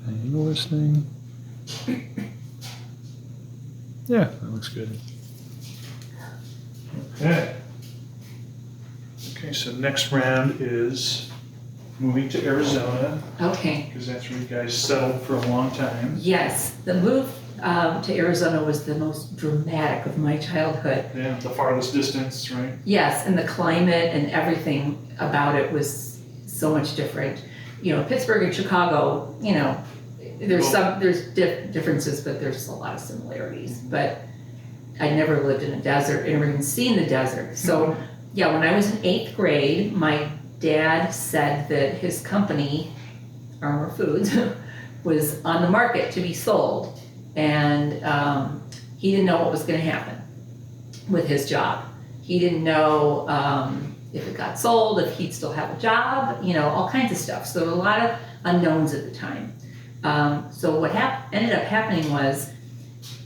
Angle this thing. Yeah, that looks good. Okay. Okay, so next round is moving to Arizona, Okay. because that's where you guys settled for a long time. Yes, the move to Arizona was the most dramatic of my childhood. Yeah, the farthest distance, right? Yes, and the climate and everything about it was so much different. You know, Pittsburgh and Chicago, you know, there's differences, but there's a lot of similarities. But I never lived in a desert, or even seen the desert. So yeah, when I was in 8th grade, my dad said that his company, Armour Foods, was on the market to be sold. And he didn't know what was going to happen with his job. He didn't know if it got sold, if he'd still have a job, you know, all kinds of stuff. So there were a lot of unknowns at the time. So what ended up happening was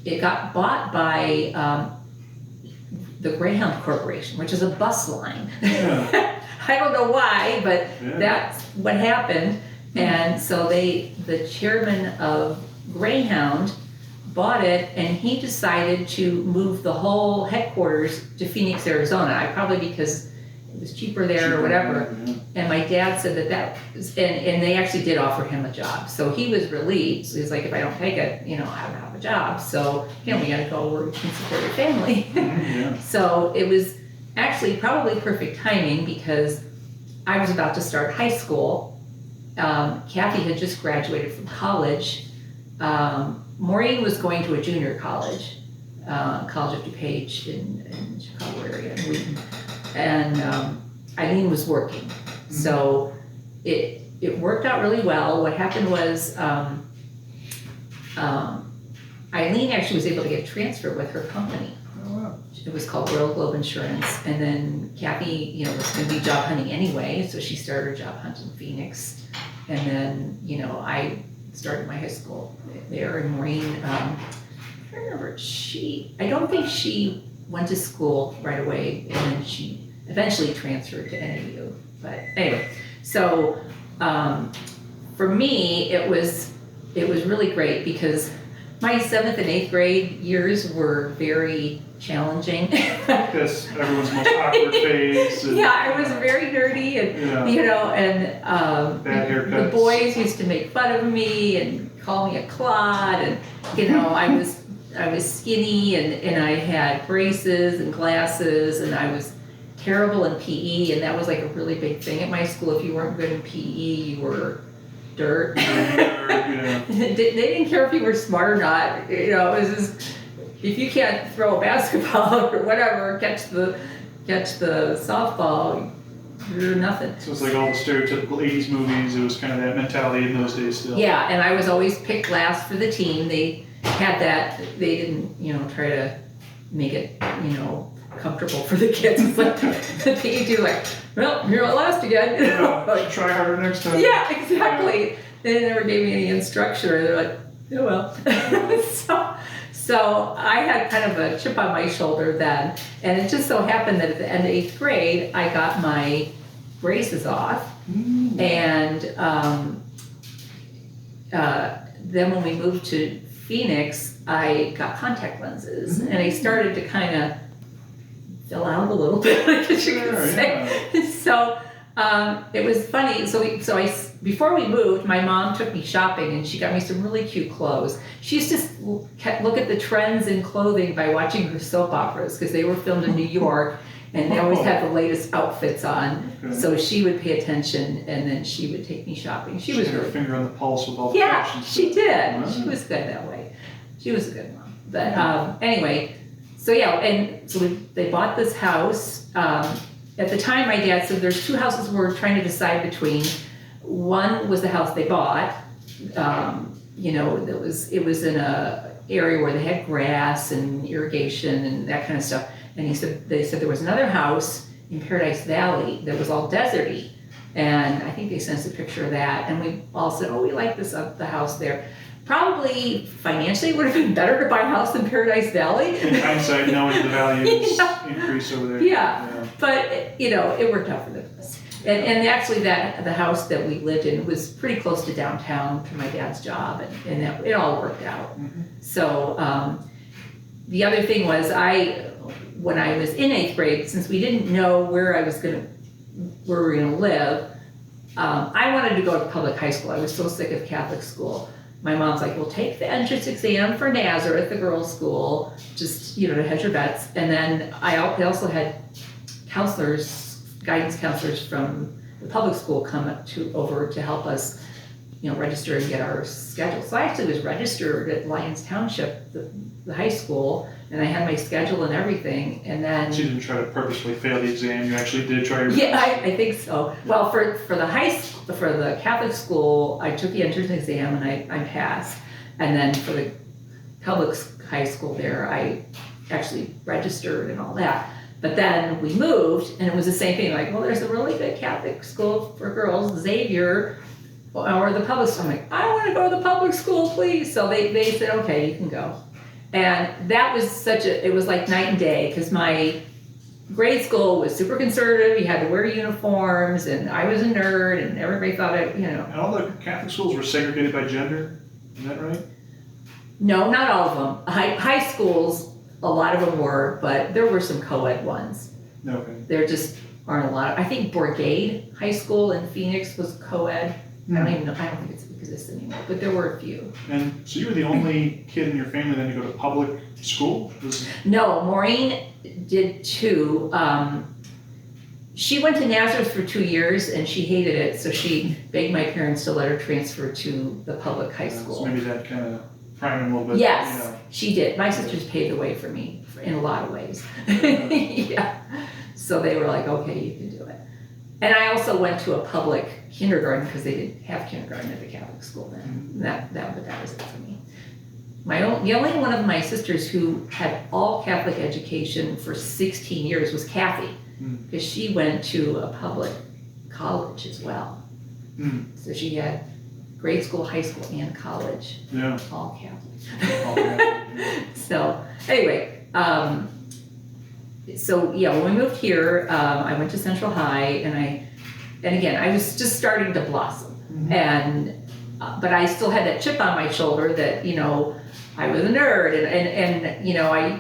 it got bought by the Greyhound Corporation, which is a bus line. Yeah. I don't know why, but Yeah. that's what happened. And so the chairman of Greyhound bought it, and he decided to move the whole headquarters to Phoenix, Arizona. Probably because it was cheaper there or whatever. Yeah. And my dad said that was, and they actually did offer him a job. So he was relieved. So he was like, if I don't take it, you know, I don't have a job. So, you know, we gotta go where we can support your family. Yeah. So it was actually probably perfect timing because I was about to start high school. Kathy had just graduated from college. Maureen was going to a junior college, College of DuPage in Chicago area, in Wheaton. And Eileen was working. So it worked out really well. What happened was Eileen actually was able to get transferred with her company. Oh, wow. It was called Royal Globe Insurance. And then Kathy, you know, was going to be job hunting anyway, so she started her job hunt in Phoenix. And then, you know, I started my high school there, and Maureen, I remember I don't think she went to school right away, and then she eventually transferred to NAU. But anyway, so for me, it was really great because my 7th and 8th grade years were very challenging. That's everyone's most awkward phase. And, Yeah, I was very nerdy, and Yeah. you know, and Bad haircuts. the boys used to make fun of me and call me a clod, and you know, I was skinny, and I had braces and glasses, and I was terrible in PE, and that was like a really big thing at my school. If you weren't good in PE, you were dirt. Yeah. They didn't care if you were smart or not. You know, it was just, if you can't throw a basketball or whatever, catch the softball, you're nothing. So it's like all the stereotypical 80s movies. It was kind of that mentality in those days still. Yeah, and I was always picked last for the team. They had that. They didn't, you know, try to make it, you know, comfortable for the kids. It's like the PE do, like, well, you're at last again. You know? Like, try harder next time. Yeah, exactly. They never gave me any instruction, or they're like, oh well. So I had kind of a chip on my shoulder then, and it just so happened that at the end of 8th grade, I got my braces off, and then when we moved to Phoenix, I got contact lenses, and I started to kind of fill out a little bit, I guess you could say. Yeah. So it was funny. Before we moved, my mom took me shopping, and she got me some really cute clothes. She used to look at the trends in clothing by watching her soap operas, because they were filmed in New York, and they always had the latest outfits on. Okay. So she would pay attention, and then she would take me shopping. She was had her really, finger on the pulse with all the yeah, fashion she stuff. did. Wow. She was good that way. She was a good mom. But anyway, so yeah, and so they bought this house. At the time, my dad said there's 2 houses we're trying to decide between. One was the house they bought. You know, it was in a area where they had grass and irrigation and that kind of stuff. And they said there was another house in Paradise Valley that was all deserty. And I think they sent us a picture of that. And we all said, oh, we like the house there. Probably financially it would have been better to buy a house in Paradise Valley. In hindsight, knowing the values Yeah. increase over there. Yeah. But, you know, it worked out for the best. And actually the house that we lived in was pretty close to downtown to my dad's job, and it all worked out. So, the other thing was when I was in 8th grade, since we didn't know where we were gonna live, I wanted to go to public high school. I was so sick of Catholic school. My mom's like, well, take the entrance exam for Nazareth, the girls' school, just, to hedge your bets. And then they also had guidance counselors from the public school come over to help us, register and get our schedule. So I actually was registered at Lyons Township, the high school, and I had my schedule and everything, and then... So you didn't try to purposely fail the exam, you actually did try your best? Yeah, I think so. Well, for the Catholic school, I took the entrance exam and I passed. And then for the public high school there, I actually registered and all that. But then we moved, and it was the same thing, like, well, there's a really good Catholic school for girls, Xavier, or the public school. I'm like, I want to go to the public school, please. So they said, okay, you can go. And that was it was like night and day, because my grade school was super conservative. You had to wear uniforms, and I was a nerd, and everybody thought And all the Catholic schools were segregated by gender, is that right? No, not all of them. High schools, a lot of them were, but there were some co-ed ones. Okay. There just aren't a lot. I think Bourgade High School in Phoenix was co-ed. I don't even know, I don't think it exists anymore, but there were a few. And so you were the only kid in your family then to go to public school? No, Maureen did too. She went to Nazareth for 2 years and she hated it, so she begged my parents to let her transfer to the public high school. So maybe that kind of primed him a little bit. Yes, she did. My sisters paved the way for me in a lot of ways. Yeah. So they were like, okay, you can do it. And I also went to a public kindergarten because they didn't have kindergarten at the Catholic school then. That was it for me. The only one of my sisters who had all Catholic education for 16 years was Kathy, because she went to a public college as well. So she had grade school, high school, and college, all Catholic. So anyway, when we moved here, I went to Central High, and again, I was just starting to blossom, but I still had that chip on my shoulder that, I was a nerd, and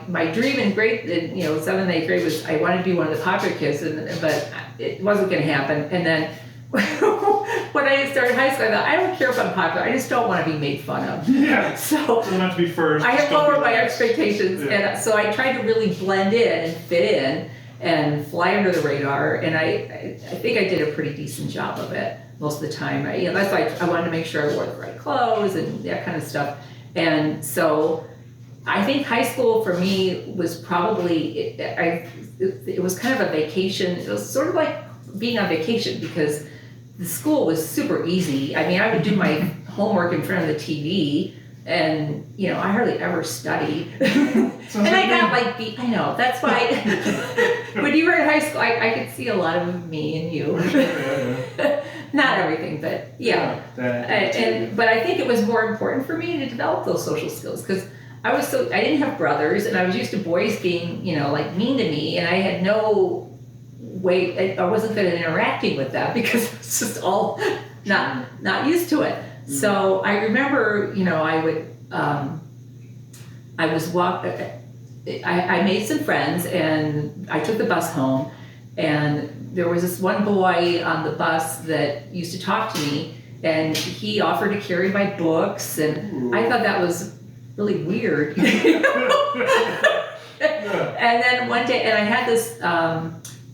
my dream in 7th and 8th grade was I wanted to be one of the popular kids, but it wasn't going to happen. And then when I started high school, I thought, I don't care if I'm popular, I just don't want to be made fun of. Yeah. So not to be first. I had lowered my expectations, and so I tried to really blend in and fit in and fly under the radar, and I think I did a pretty decent job of it most of the time. That's why I wanted to make sure I wore the right clothes and that kind of stuff. And so I think high school for me was probably, it was kind of a vacation. It was sort of like being on vacation because the school was super easy. I mean, I would do my homework in front of the TV, and I hardly ever studied. And I got I know, that's why when you were in high school, I could see a lot of me and you. Not everything, but yeah. But I think it was more important for me to develop those social skills because I didn't have brothers, and I was used to boys being, mean to me, and I had no way, I wasn't good at interacting with that because I was just all not used to it. So I remember, I made some friends, and I took the bus home, and there was this one boy on the bus that used to talk to me, and he offered to carry my books, and I thought that was really weird. And then one day, and I had this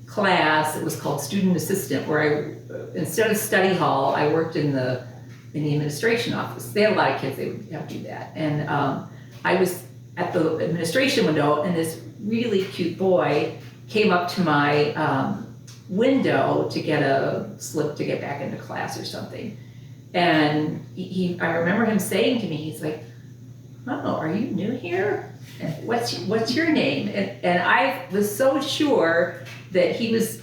class, it was called Student Assistant, where instead of study hall, I worked in the administration office. They had a lot of kids, they would have to do that. And I was at the administration window, and this really cute boy came up to my window to get a slip to get back into class or something. And I remember him saying to me, he's like, oh, are you new here? What's your name? And I was so sure that it was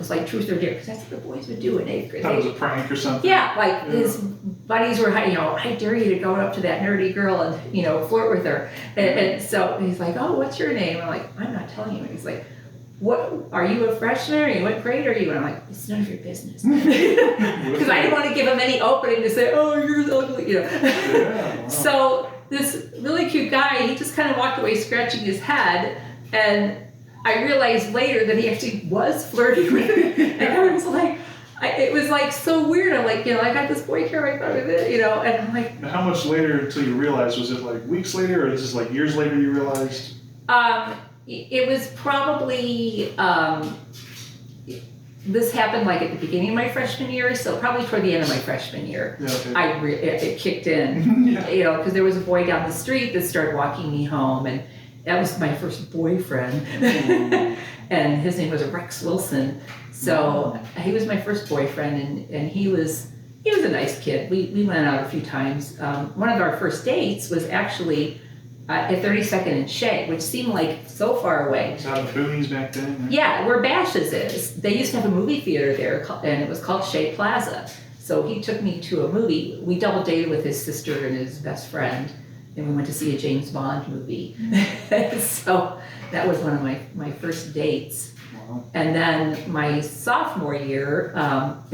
like truth or dare, because that's what the boys would do in 8th grade. Thought it was a prank or something. Yeah, his buddies were, I dare you to go up to that nerdy girl and, flirt with her. And so he's like, oh, what's your name? I'm like, I'm not telling you. And he's like, what, are you a freshman, or what grade are you? And I'm like, it's none of your business. Because I didn't want to give him any opening to say, oh, you're ugly, you know. Yeah, wow. So this really cute guy, he just kind of walked away scratching his head, and I realized later that he actually was flirting with me. And I was like, it was like so weird. I'm like, you know, I got this boy here, I thought of it, you know, and I'm like. Now, how much later until you realized? Was it like weeks later, or is this like years later you realized? It was probably, this happened like at the beginning of my freshman year, so probably toward the end of my freshman year. Yeah, okay. It kicked in, Yeah. you know, because there was a boy down the street that started walking me home, and that was my first boyfriend. And his name was Rex Wilson. So he was my first boyfriend, and he was a nice kid. We went out a few times. One of our first dates was actually at 32nd and Shea, which seemed like so far away. It's out in the boonies back then. Right? Yeah, where Bash's is. They used to have a movie theater there, and it was called Shea Plaza. So he took me to a movie. We double dated with his sister and his best friend, and we went to see a James Bond movie. So that was one of my first dates. Wow. And then my sophomore year, I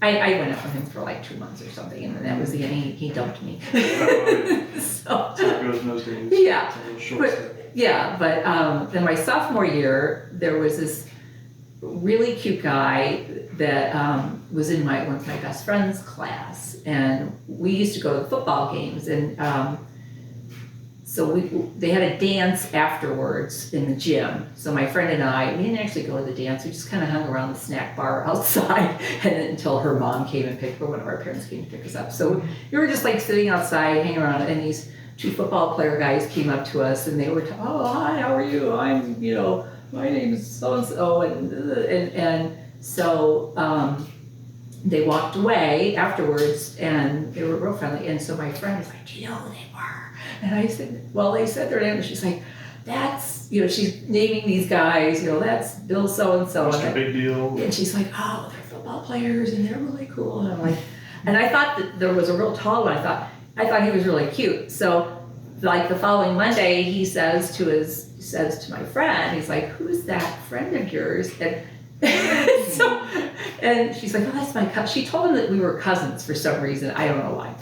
went out with him for like 2 months or something, and then that was the end. He dumped me. So That's how it goes in those days. Yeah, It's a little short step. but then my sophomore year, there was this really cute guy that was in one of my best friend's class, and we used to go to football games, and so they had a dance afterwards in the gym. So my friend and I, we didn't actually go to the dance, we just kind of hung around the snack bar outside until her mom came and picked, or one of our parents came to pick us up. So we were just like sitting outside, hanging around, and these two football player guys came up to us, and they were, oh, hi, how are you? I'm, you know, my name is so-and-so, and so they walked away afterwards, and they were real friendly, and so my friend was like, do you know who they were? And I said, well, they said their name, and she's like, that's, you know, she's naming these guys, you know, that's Bill so-and-so. Mr. Big Deal. And she's like, oh, they're football players, and they're really cool. And I'm like, and I thought that there was a real tall one. I thought he was really cute. So, like the following Monday, he says to my friend, he's like, who's that friend of yours? And so, and she's like, oh, that's my cousin. She told him that we were cousins for some reason. I don't know why.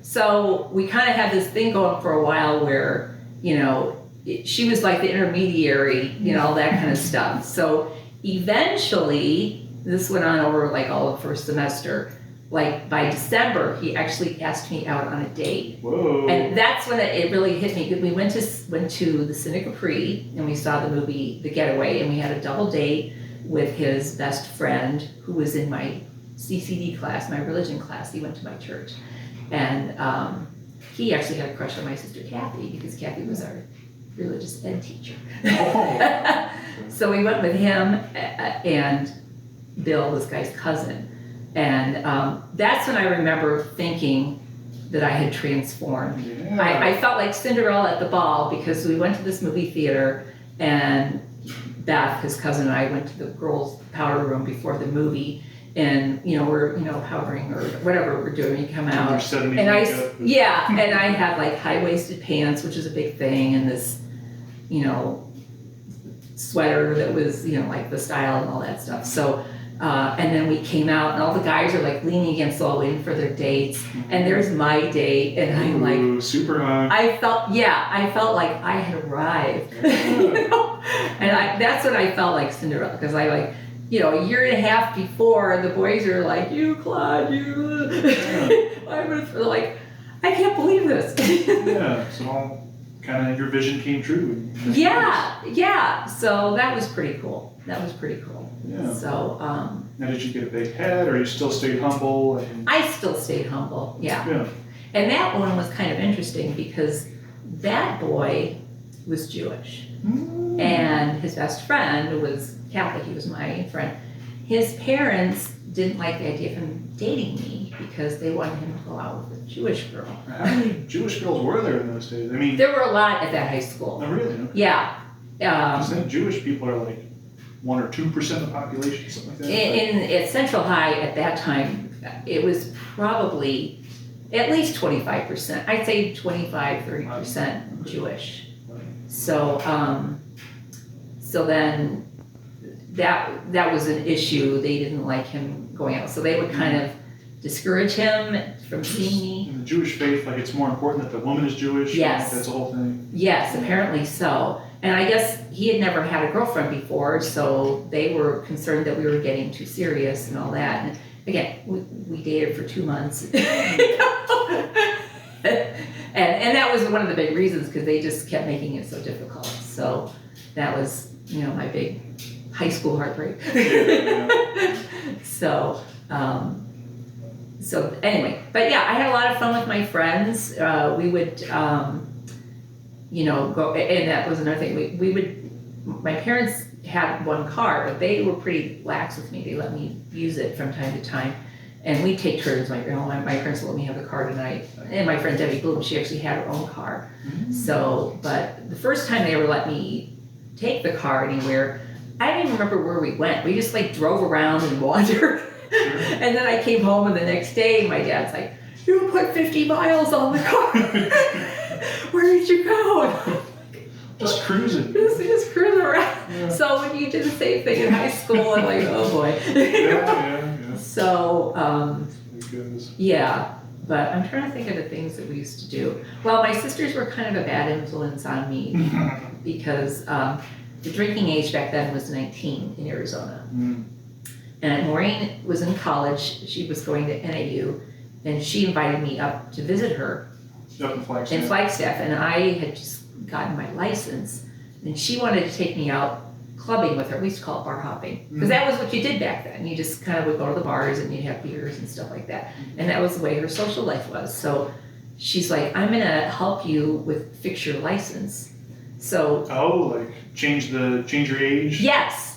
So we kind of had this thing going for a while where, you know, she was like the intermediary, you know, all that kind of stuff. So eventually, this went on over like all of first semester. Like by December, he actually asked me out on a date. Whoa. And that's when it really hit me. We went to the Cine Capri, and we saw the movie The Getaway, and we had a double date with his best friend who was in my CCD class, my religion class. He went to my church. And he actually had a crush on my sister Kathy, because Kathy was our religious ed teacher. Oh. So we went with him and Bill, this guy's cousin. And that's when I remember thinking that I had transformed. Yeah. I felt like Cinderella at the ball, because we went to this movie theater, and Beth, his cousin, and I went to the girls' powder room before the movie, and you know, we're, you know, powdering or whatever we're doing. You come out, Your 70s and makeup. yeah, and I had like high-waisted pants, which is a big thing, and this, you know, sweater that was, you know, like the style and all that stuff. So, and then we came out, and all the guys are like leaning against the wall waiting for their dates, and there's my date, and I'm like, Ooh, super high. I felt like I had arrived. You know? And that's when I felt like Cinderella, because I like, you know, a year and a half before, the boys are like, you Claude, you. I'm like, I can't believe this. Yeah, so all kind of your vision came true. Yeah. So that was pretty cool. Yeah. So Now, did you get a big head, or you still stayed humble? And I still stayed humble. Yeah. yeah. And that one was kind of interesting, because that boy was Jewish. And his best friend was Catholic. He was my friend. His parents didn't like the idea of him dating me, because they wanted him to go out with a Jewish girl. How many Jewish girls were there in those days? I mean, There were a lot at that high school. not really. No? Yeah. Because then Jewish people are like 1 or 2% of the population, something like that. At Central High at that time, it was probably at least 25%. I'd say 25, 30% Jewish. So, so then that was an issue. They didn't like him going out, so they would kind of discourage him from seeing me. In the Jewish faith, like it's more important that the woman is Jewish. Yes. Like, that's the whole thing. Yes, apparently so. And I guess he had never had a girlfriend before, so they were concerned that we were getting too serious and all that. And again, we dated for 2 months. And that was one of the big reasons, because they just kept making it so difficult. So that was, my big high school heartbreak. So, so anyway, but yeah, I had a lot of fun with my friends. We would, go, and that was another thing. We would, my parents had one car, but they were pretty lax with me. They let me use it from time to time. And we take turns. My parents let me have the car tonight. And my friend Debbie Bloom, she actually had her own car. Mm-hmm. So, but the first time they ever let me take the car anywhere, I don't even remember where we went. We just like drove around and wandered. And then I came home, and the next day my dad's like, "You put 50 miles on the car. Where did you go?" Just cruising. Just cruising around. Yeah. So when you did the same thing in high school, I'm like, oh boy. Yeah. So, My goodness. yeah, but I'm trying to think of the things that we used to do. Well, my sisters were kind of a bad influence on me because the drinking age back then was 19 in Arizona. Mm. And Maureen was in college. She was going to NAU, and she invited me up to visit her Up in Flagstaff. in Flagstaff. And I had just gotten my license, and she wanted to take me out clubbing with her. We used to call it bar hopping, because that was what you did back then. You just kind of would go to the bars and you'd have beers and stuff like that. And that was the way her social life was. So she's like, "I'm gonna help you with fix your license." So like change your age? yes.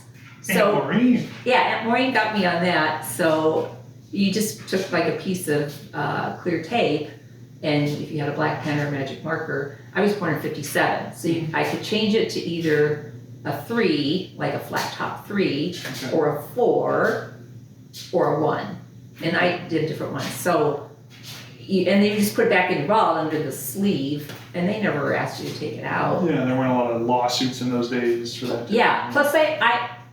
Aunt So Maureen. yeah, Aunt Maureen got me on that. So you just took like a piece of clear tape, and if you had a black pen or a magic marker, I was born in 57, so I could change it to either a 3, like a flat top 3, Okay. or a 4, or a 1. And I did different ones. So, and then you just put it back in your ball under the sleeve, and they never asked you to take it out. Yeah, there weren't a lot of lawsuits in those days for that. Yeah, plus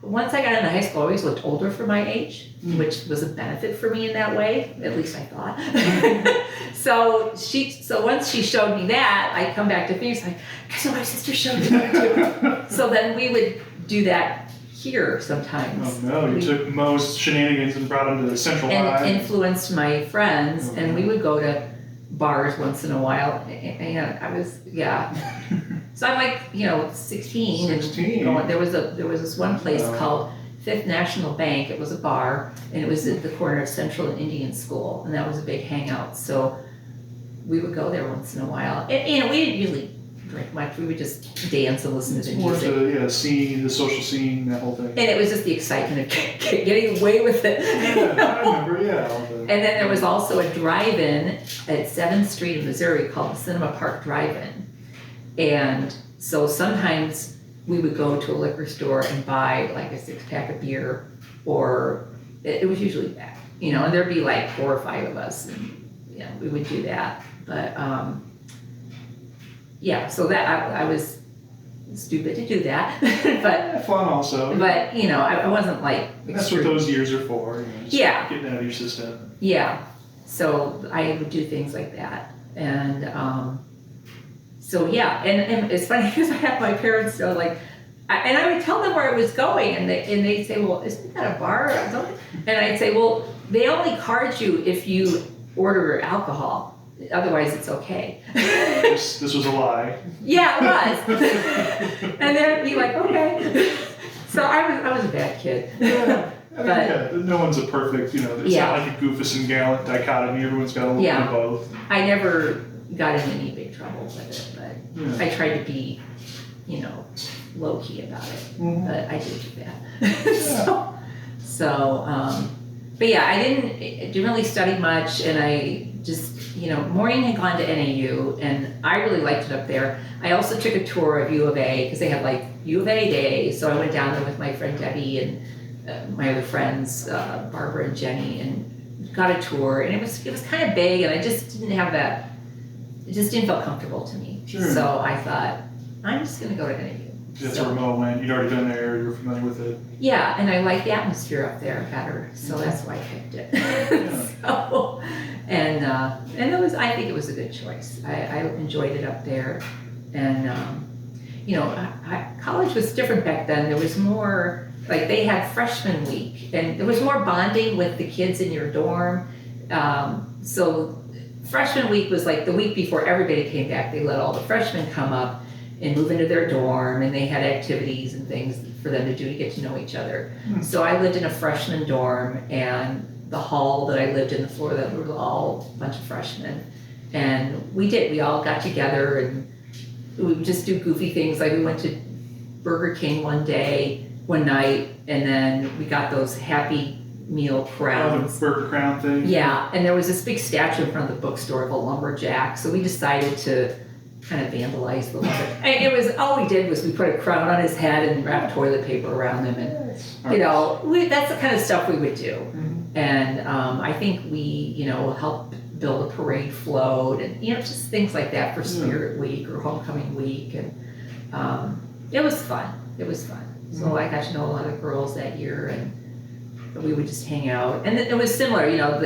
once I got into high school, I always looked older for my age, which was a benefit for me in that way, at least I thought. So once she showed me that, I come back to Phoenix, like, guess what my sister showed me that too. So then we would do that here sometimes. Oh no, you took Mo's shenanigans and brought them to the Central And High. influenced my friends, and we would go to bars once in a while, and I was, yeah. So I'm like, 16, and 16. going, there was this one place Wow. called Fifth National Bank. It was a bar, and it was at the corner of Central and Indian School, and that was a big hangout. So we would go there once in a while. And we didn't usually drink much. We would just dance and listen to the More music. the scene, the social scene, that whole thing. And it was just the excitement of getting away with it. Yeah, I remember, all the- And then there was also a drive-in at 7th Street in Missouri called the Cinema Park Drive-In. And so sometimes we would go to a liquor store and buy like a 6-pack of beer, or it was usually that, and there'd be like 4 or 5 of us, and we would do that. But so that I was stupid to do that, but fun also. I wasn't like That's what those years are for. Just Yeah. getting out of your system. Yeah, so I would do things like that, and and it's funny because I have my parents and I would tell them where I was going, and they'd say, "Well, isn't that a bar or something?" And I'd say, "Well, they only card you if you order alcohol, otherwise it's okay." This was a lie. Yeah, it was. And they'd be like, "Okay." So I was a bad kid. Yeah. No one's a perfect, it's not like a Goofus and Gallant dichotomy. Everyone's got a little bit of both. I never got in any big trouble with it, but Yeah. I tried to be, low key about it, Mhm. but I did do that. But yeah, I didn't really study much, and I just, Maureen had gone to NAU, and I really liked it up there. I also took a tour of U of A, because they had like U of A Day, so I went down there with my friend Debbie and my other friends, Barbara and Jenny, and got a tour, and it was kind of big, and I just didn't have that, it just didn't feel comfortable to me. Sure. So I thought, I'm just gonna go to NAU. That's So- where Mo went. You'd already been there. You're familiar with it. Yeah, and I like the atmosphere up there better, so that's why I picked it. So, and it was, I think it was a good choice. I enjoyed it up there, and you know, college was different back then. There was more, like they had freshman week, and there was more bonding with the kids in your dorm. So freshman week was like the week before everybody came back. They let all the freshmen come up and move into their dorm, and they had activities and things for them to do to get to know each other. So I lived in a freshman dorm, and the hall that I lived in, the floor that were all a bunch of freshmen. And we all got together and we would just do goofy things. Like we went to Burger King one night, and then we got those Happy Meal crowns. The Burger Crown thing. Yeah, and there was this big statue in front of the bookstore of a lumberjack, so we decided to kind of vandalize the lumberjack. And it was, all we did was we put a crown on his head and wrapped toilet paper around him, and you know, that's the kind of stuff we would do. And I think we, you know, helped build a parade float, and you know, just things like that for Spirit Week or Homecoming Week, and it was fun. It was fun. So I got to know a lot of girls that year, and we would just hang out. And it was similar, you know,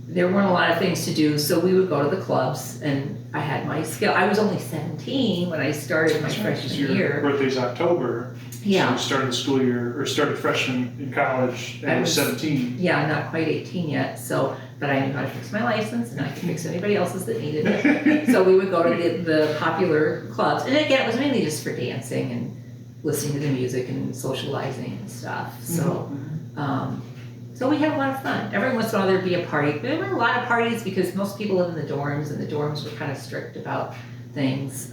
there weren't a lot of things to do, so we would go to the clubs, and I had my skill. I was only 17 when I started my freshman Your year. birthday's October. Yeah. So you started the school year, or started freshman in college, and I you were was- 17. Yeah, not quite 18 yet, so, but I knew how to fix my license, and I could fix anybody else's that needed it. So we would go to the popular clubs, and again, it was mainly just for dancing and listening to the music and socializing and stuff. So, so we had a lot of fun. Every once in a while there'd be a party. There were a lot of parties because most people live in the dorms, and the dorms were kind of strict about things.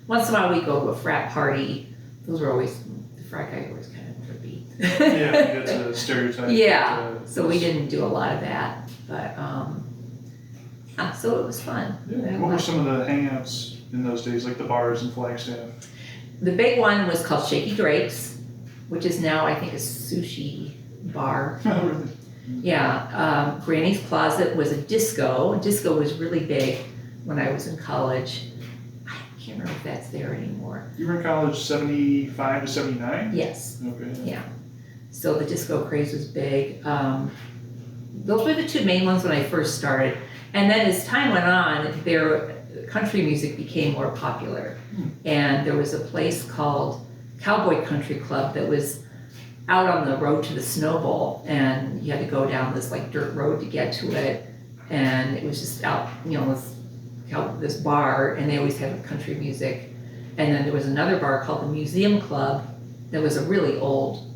Once in a while we'd go to a frat party. Those were always, the frat guy always kind of trippy. Yeah, that's a stereotype. Yeah, but, so we didn't do a lot of that, but so it was fun. Yeah. What were some of the hangouts in those days, like the bars in Flagstaff? The big one was called Shaky Drake's, which is now I think a sushi bar. Really? Yeah, Granny's Closet was a disco. Disco was really big when I was in college. I can't remember if that's there anymore. You were in college 75 to 79? Yes, Okay. yeah. So the disco craze was big. Those were the two main ones when I first started. And then as time went on, country music became more popular. And there was a place called Cowboy Country Club that was out on the road to the Snow Bowl, and you had to go down this like dirt road to get to it, and it was just out, you know, this bar, and they always had country music. And then there was another bar called the Museum Club that was a really old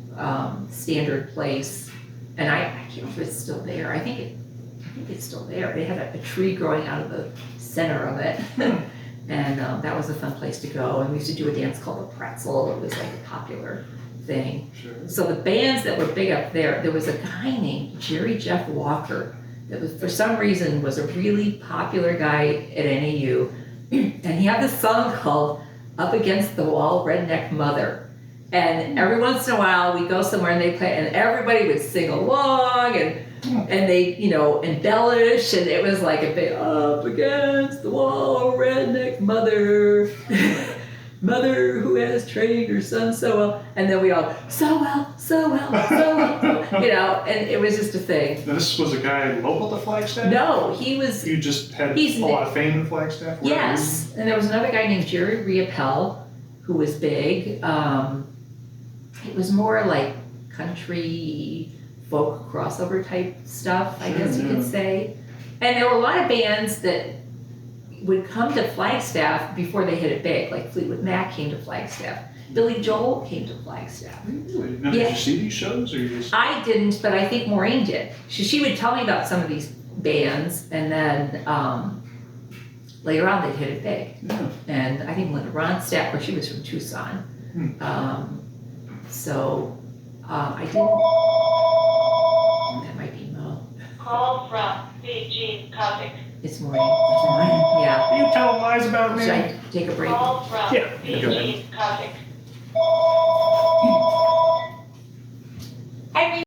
standard place, and I can't remember if it's still there. I think it's still there. It had a tree growing out of the center of it. And that was a fun place to go, and we used to do a dance called the pretzel. It was like a popular thing. Sure. So the bands that were big up there was a guy named Jerry Jeff Walker that was, for some reason, was a really popular guy at NAU, and he had this song called Up Against the Wall, Redneck Mother. And every once in a while we'd go somewhere and they play, and everybody would sing along, and they, you know, embellish, and it was like a big up against the wall, redneck mother, mother who has trained her son so well, and then we all, so well, so well, so well, you know, and it was just a thing. Now, this was a guy local to Flagstaff? No, he was, You just had a lot of fame in Flagstaff? Where yes, and there was another guy named Jerry Riopelle who was big. It was more like country folk crossover type stuff, I guess you could say. And there were a lot of bands that would come to Flagstaff before they hit it big, like Fleetwood Mac came to Flagstaff. Billy Joel came to Flagstaff. Really? Now, Yeah. did you see these shows, or you just... I didn't, but I think Maureen did. She would tell me about some of these bands, and then later on they'd hit it big. Yeah. And I think Linda Ronstadt, where she was from Tucson. So I didn't. That might be Mo. Call from BG Coptic. It's Maureen. It's Maureen. Yeah. Are you telling lies about me? Should I take a break? Call from Yeah, go ahead. BG Coptic.